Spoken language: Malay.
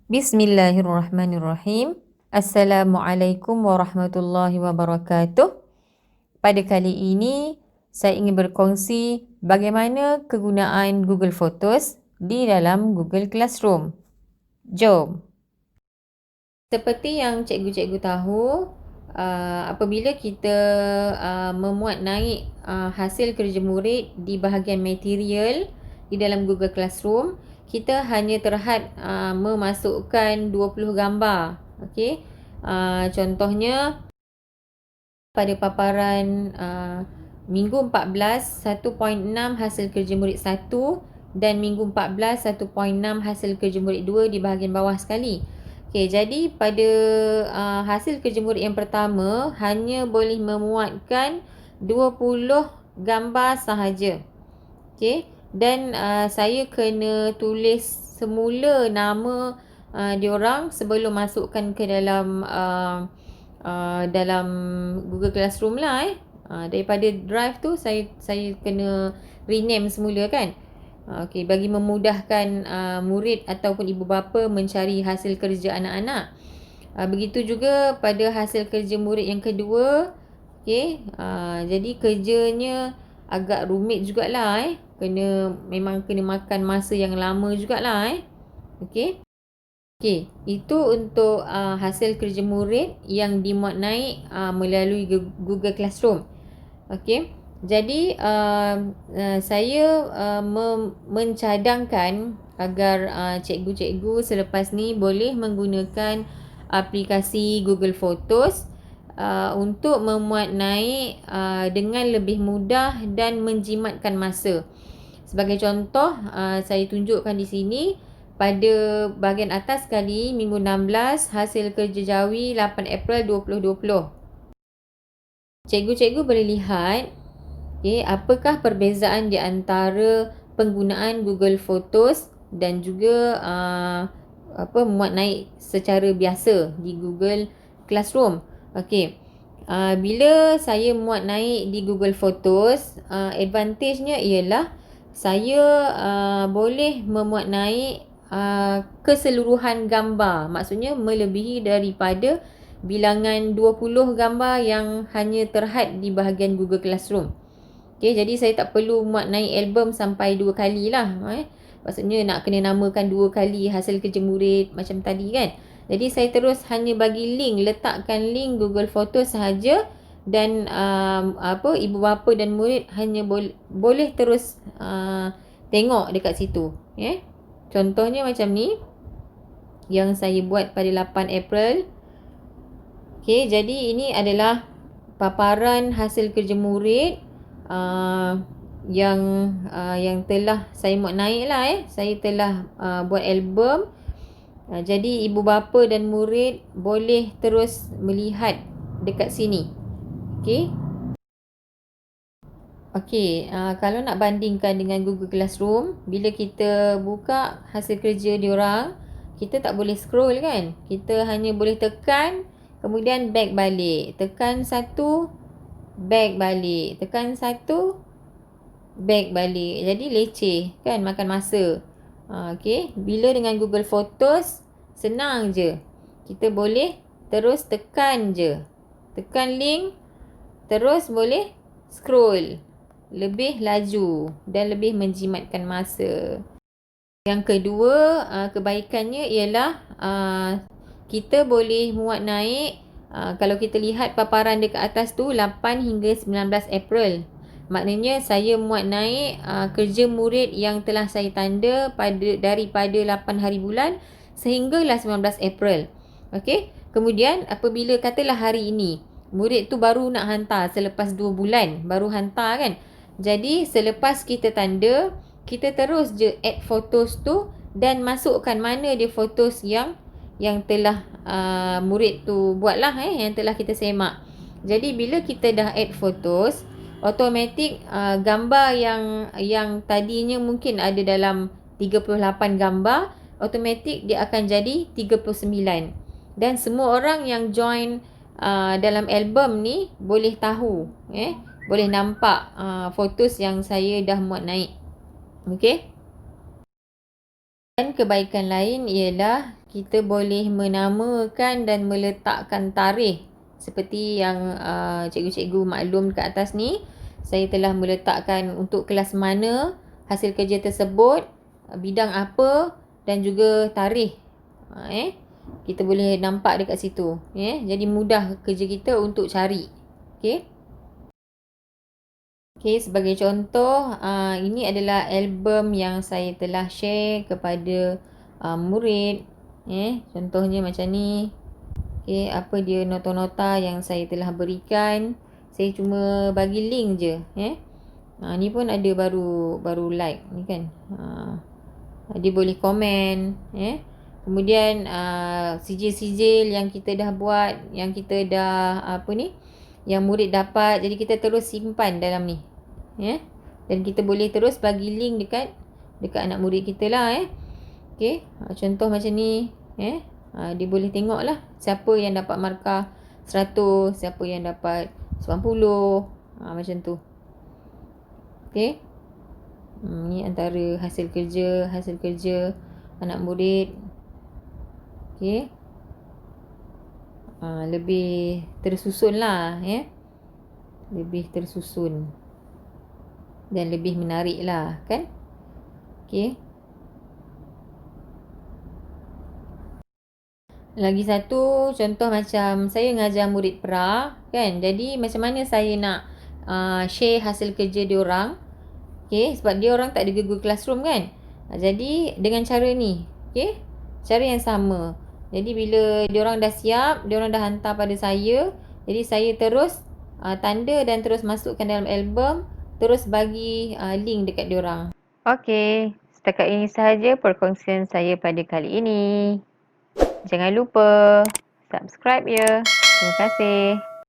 Bismillahirrahmanirrahim. Assalamualaikum warahmatullahi wabarakatuh. Pada kali ini, saya ingin berkongsi bagaimana kegunaan Google Photos di dalam Google Classroom. Jom. Seperti yang cikgu-cikgu tahu, apabila kita memuat naik hasil kerja murid di bahagian material di dalam Google Classroom, kita hanya terhad memasukkan 20 gambar. Okey. Contohnya pada paparan minggu 14 1.6 hasil kerja murid 1 dan minggu 14 1.6 hasil kerja murid 2 di bahagian bawah sekali. Okey, jadi pada hasil kerja murid yang pertama hanya boleh memuatkan 20 gambar sahaja. Okey, dan saya kena tulis semula nama diorang sebelum masukkan ke dalam dalam Google Classroom lah. Daripada drive tu saya kena rename semula kan. Okey, bagi memudahkan murid ataupun ibu bapa mencari hasil kerja anak-anak. Begitu juga pada hasil kerja murid yang kedua. Okey, jadi kerjanya agak rumit jugalah memang kena makan masa yang lama jugalah Okey. Okey, itu untuk hasil kerja murid yang dimuat naik melalui Google Classroom. Okey. Jadi saya mencadangkan agar cikgu-cikgu selepas ni boleh menggunakan aplikasi Google Photos untuk memuat naik dengan lebih mudah dan menjimatkan masa. Sebagai contoh, saya tunjukkan di sini pada bahagian atas sekali minggu 16 hasil kerja jawi 8 April 2020. Cikgu-cikgu boleh lihat apakah perbezaan di antara penggunaan Google Photos dan juga muat naik secara biasa di Google Classroom. Okey. Bila saya muat naik di Google Photos, advantage-nya ialah saya boleh memuat naik keseluruhan gambar. Maksudnya melebihi daripada bilangan 20 gambar yang hanya terhad di bahagian Google Classroom. Okay, jadi saya tak perlu muat naik album sampai 2 kali lah. Maksudnya nak kena namakan 2 kali hasil kerja murid macam tadi kan. Jadi saya terus hanya bagi link, letakkan link Google Photos sahaja dan ibu bapa dan murid hanya boleh terus tengok dekat situ. Contohnya macam ni yang saya buat pada 8 April. Okay, jadi ini adalah paparan hasil kerja murid yang telah saya muat naik lah Saya telah buat album. Jadi ibu bapa dan murid boleh terus melihat dekat sini. Okey. Okey, kalau nak bandingkan dengan Google Classroom, bila kita buka hasil kerja diorang, kita tak boleh scroll kan. Kita hanya boleh tekan, kemudian back balik. Tekan satu, back balik. Tekan satu, back balik. Jadi leceh kan, makan masa. Okey, bila dengan Google Photos senang je. Kita boleh terus tekan je. Tekan link, terus boleh scroll. Lebih laju dan lebih menjimatkan masa. Yang kedua, kebaikannya ialah kita boleh muat naik. Kalau kita lihat paparan dekat atas tu 8 hingga 19 April. Maknanya saya muat naik kerja murid yang telah saya tanda daripada 8 hari bulan sehinggalah 19 April. Okey. Kemudian apabila katalah hari ini murid tu baru nak hantar selepas 2 bulan baru hantar kan. Jadi selepas kita tanda, kita terus je add photos tu dan masukkan mana dia photos yang telah murid tu buatlah yang telah kita semak. Jadi bila kita dah add photos, automatik gambar yang tadinya mungkin ada dalam 38 gambar, automatik dia akan jadi 39. Dan semua orang yang join dalam album ni boleh tahu, boleh nampak fotos yang saya dah muat naik. Okey. Dan kebaikan lain ialah kita boleh menamakan dan meletakkan tarikh. Seperti yang cikgu-cikgu maklum kat atas ni, saya telah meletakkan untuk kelas mana, hasil kerja tersebut, bidang apa dan juga tarikh. Kita boleh nampak dekat situ. Jadi mudah kerja kita untuk cari. Okey. Okey, sebagai contoh, ini adalah album yang saya telah share kepada murid. Contohnya macam ni. Okey, apa dia nota-nota yang saya telah berikan. Saya cuma bagi link je. Ni pun ada baru like ni kan. Dia boleh komen. Kemudian sijil-sijil yang kita dah buat, yang kita dah yang murid dapat, jadi kita terus simpan dalam ni. Dan kita boleh terus bagi link dekat anak murid kita lah. Okey, contoh macam ni. Dia boleh tengok lah siapa yang dapat markah 100, siapa yang dapat 90, macam tu. Okey. Ni antara hasil kerja anak murid. Okey. Lebih tersusun lah. Lebih tersusun dan lebih menarik lah kan. Okey. Lagi satu contoh macam saya ngajar murid pra kan. Jadi macam mana saya nak share hasil kerja diorang. Okey, sebab dia orang tak ada Google Classroom kan. Jadi dengan cara ni. Okey. Cara yang sama. Jadi bila diorang dah siap, diorang dah hantar pada saya. Jadi saya terus tanda dan terus masukkan dalam album, terus bagi link dekat diorang. Okey, setakat ini sahaja perkongsian saya pada kali ini. Jangan lupa subscribe ya. Terima kasih.